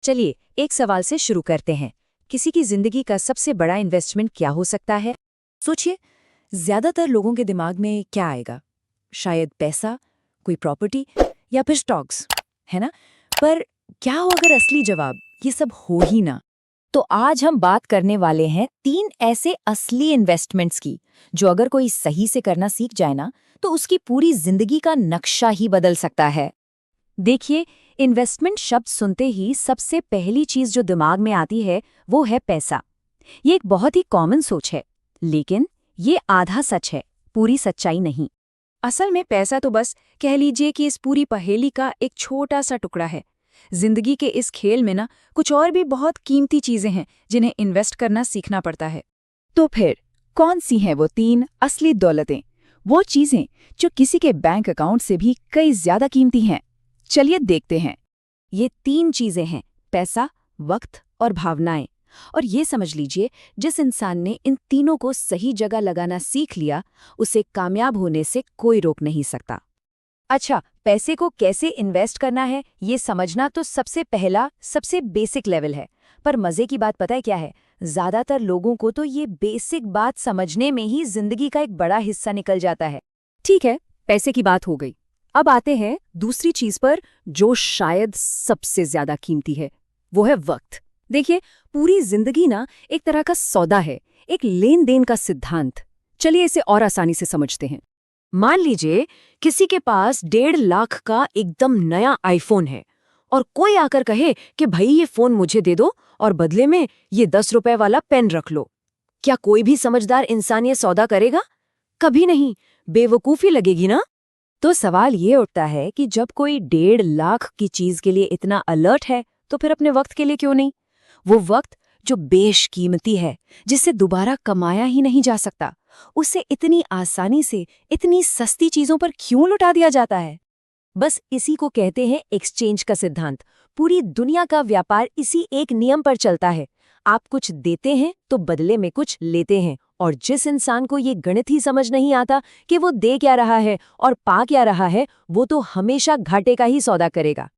चलिए एक सवाल से शुरू करते हैं। किसी की जिंदगी का सबसे बड़ा इन्वेस्टमेंट क्या हो सकता है? सोचिए, ज्यादातर लोगों के दिमाग में क्या आएगा? शायद पैसा, कोई प्रॉपर्टी या फिर स्टॉक्स, है ना? पर क्या हो अगर असली जवाब ये सब हो ही ना? तो आज हम बात करने वाले हैं 3 ऐसे असली इन्वेस्टमेंट्स की, जो अगर कोई सही से करना सीख जाए ना, तो उसकी पूरी जिंदगी का नक्शा ही बदल सकता है। देखिए, इन्वेस्टमेंट शब्द सुनते ही सबसे पहली चीज जो दिमाग में आती है वो है पैसा। ये एक बहुत ही कॉमन सोच है, लेकिन ये आधा सच है, पूरी सच्चाई नहीं। असल में पैसा तो बस कह लीजिए कि इस पूरी पहेली का एक छोटा सा टुकड़ा है। जिंदगी के इस खेल में ना कुछ और भी बहुत कीमती चीजें हैं जिन्हें इन्वेस्ट करना सीखना पड़ता है। तो फिर कौन सी हैं वो 3 असली दौलतें, वो चीजें जो किसी के बैंक अकाउंट से भी कई ज्यादा कीमती हैं? चलिए देखते हैं। ये 3 चीजें हैं, पैसा, वक्त और भावनाएं। और ये समझ लीजिए, जिस इंसान ने इन तीनों को सही जगह लगाना सीख लिया, उसे कामयाब होने से कोई रोक नहीं सकता। अच्छा, पैसे को कैसे इन्वेस्ट करना है ये समझना तो सबसे पहला, सबसे बेसिक लेवल है। पर मजे की बात पता है क्या है? ज्यादातर लोगों को तो ये बेसिक बात समझने में ही जिंदगी का एक बड़ा हिस्सा निकल जाता है। ठीक है, पैसे की बात हो गई। अब आते हैं दूसरी चीज पर, जो शायद सबसे ज्यादा कीमती है, वो है वक्त। देखिए, पूरी जिंदगी ना एक तरह का सौदा है, एक लेन देन का सिद्धांत। चलिए इसे और आसानी से समझते हैं। मान लीजिए किसी के पास 1.5 लाख का एकदम नया आईफोन है और कोई आकर कहे कि भाई ये फोन मुझे दे दो और बदले में ये 10 रुपए वाला पेन रख लो। क्या कोई भी समझदार इंसान ये सौदा करेगा? कभी नहीं, बेवकूफी लगेगी ना। तो सवाल ये उठता है कि जब कोई 1.5 लाख की चीज के लिए इतना अलर्ट है, तो फिर अपने वक्त के लिए क्यों नहीं? वो वक्त जो बेशकीमती है, जिसे दोबारा कमाया ही नहीं जा सकता, उसे इतनी आसानी से इतनी सस्ती चीजों पर क्यों लुटा दिया जाता है? बस इसी को कहते हैं एक्सचेंज का सिद्धांत। पूरी दुनिया का व्यापार इसी एक नियम पर चलता है। आप कुछ देते हैं तो बदले में कुछ लेते हैं, और जिस इंसान को ये गणित ही समझ नहीं आता कि वो दे क्या रहा है और पा क्या रहा है, वो तो हमेशा घाटे का ही सौदा करेगा।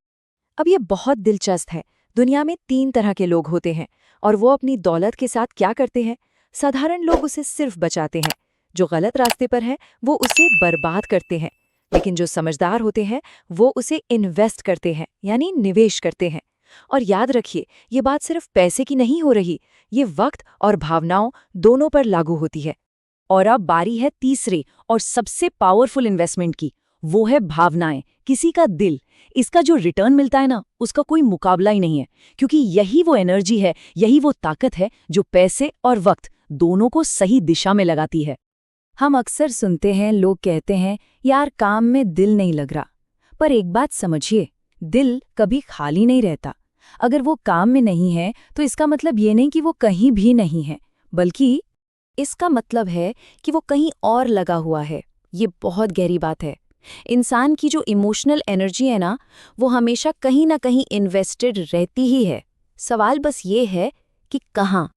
अब ये बहुत दिलचस्प है। दुनिया में 3 तरह के लोग होते हैं, और वो अपनी दौलत के साथ क्या करते हैं? साधारण लोग उसे सिर्फ बचाते हैं। जो गलत रास्ते पर है वो उसे बर्बाद करते हैं। लेकिन जो समझदार होते हैं वो उसे इन्वेस्ट करते हैं, यानी निवेश करते हैं। और याद रखिए, ये बात सिर्फ पैसे की नहीं हो रही, ये वक्त और भावनाओं दोनों पर लागू होती है। और अब बारी है तीसरे और सबसे पावरफुल इन्वेस्टमेंट की, वो है भावनाएं, किसी का दिल। इसका जो रिटर्न मिलता है ना, उसका कोई मुकाबला ही नहीं है, क्योंकि यही वो एनर्जी है, यही वो ताकत है जो पैसे और वक्त दोनों को सही दिशा में लगाती है। हम अक्सर सुनते हैं, लोग कहते हैं, यार काम में दिल नहीं लग रहा। पर एक बात समझिए, दिल कभी खाली नहीं रहता। अगर वो काम में नहीं है तो इसका मतलब ये नहीं कि वो कहीं भी नहीं है, बल्कि इसका मतलब है कि वो कहीं और लगा हुआ है। ये बहुत गहरी बात है। इंसान की जो इमोशनल एनर्जी है ना, वो हमेशा कहीं ना कहीं इन्वेस्टेड रहती ही है। सवाल बस ये है कि कहाँ।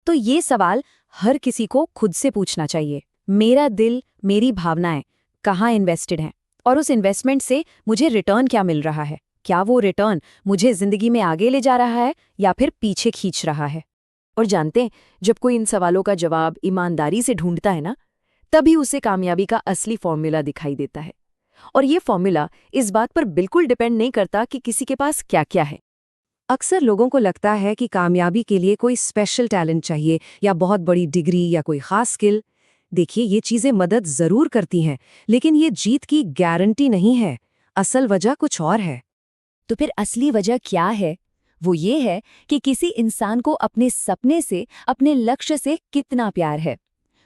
तो ये सवाल हर किसी को खुद से पूछना चाहिए। मेरा दिल, मेरी भावनाएं कहाँ इन्वेस्टेड हैं? और उस इन्वेस्टमेंट से मुझे रिटर्न क्या मिल रहा है? क्या वो रिटर्न मुझे जिंदगी में आगे ले जा रहा है या फिर पीछे खींच रहा है? और जानते हैं, जब कोई इन सवालों का जवाब ईमानदारी से ढूंढता है ना, तभी उसे कामयाबी का असली फॉर्मूला दिखाई देता है। और ये फॉर्मूला इस बात पर बिल्कुल डिपेंड नहीं करता कि किसी के पास क्या क्या है। अक्सर लोगों को लगता है कि कामयाबी के लिए कोई स्पेशल टैलेंट चाहिए या बहुत बड़ी डिग्री या कोई खास स्किल। देखिए, ये चीजें मदद जरूर करती हैं, लेकिन ये जीत की गारंटी नहीं है। असल वजह कुछ और है। तो फिर असली वजह क्या है? वो ये है कि किसी इंसान को अपने सपने से, अपने लक्ष्य से कितना प्यार है,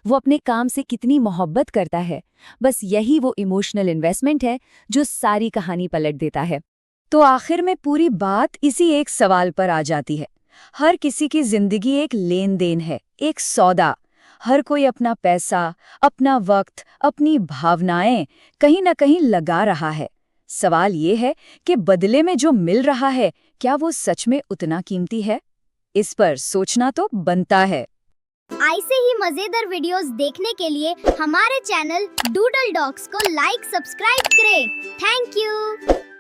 वो अपने काम से कितनी मोहब्बत करता है। बस यही वो इमोशनल इन्वेस्टमेंट है जो सारी कहानी पलट देता है। तो आखिर में पूरी बात इसी एक सवाल पर आ जाती है। हर किसी की जिंदगी एक लेन देन है, एक सौदा। हर कोई अपना पैसा, अपना वक्त, अपनी भावनाएं कहीं ना कहीं लगा रहा है। सवाल ये है कि बदले में जो मिल रहा है, क्या वो सच में उतना कीमती है? इस पर सोचना तो बनता है। ऐसे ही मजेदार वीडियोस देखने के लिए हमारे चैनल डूडल डॉग्स को लाइक, सब्सक्राइब करें। Thank you.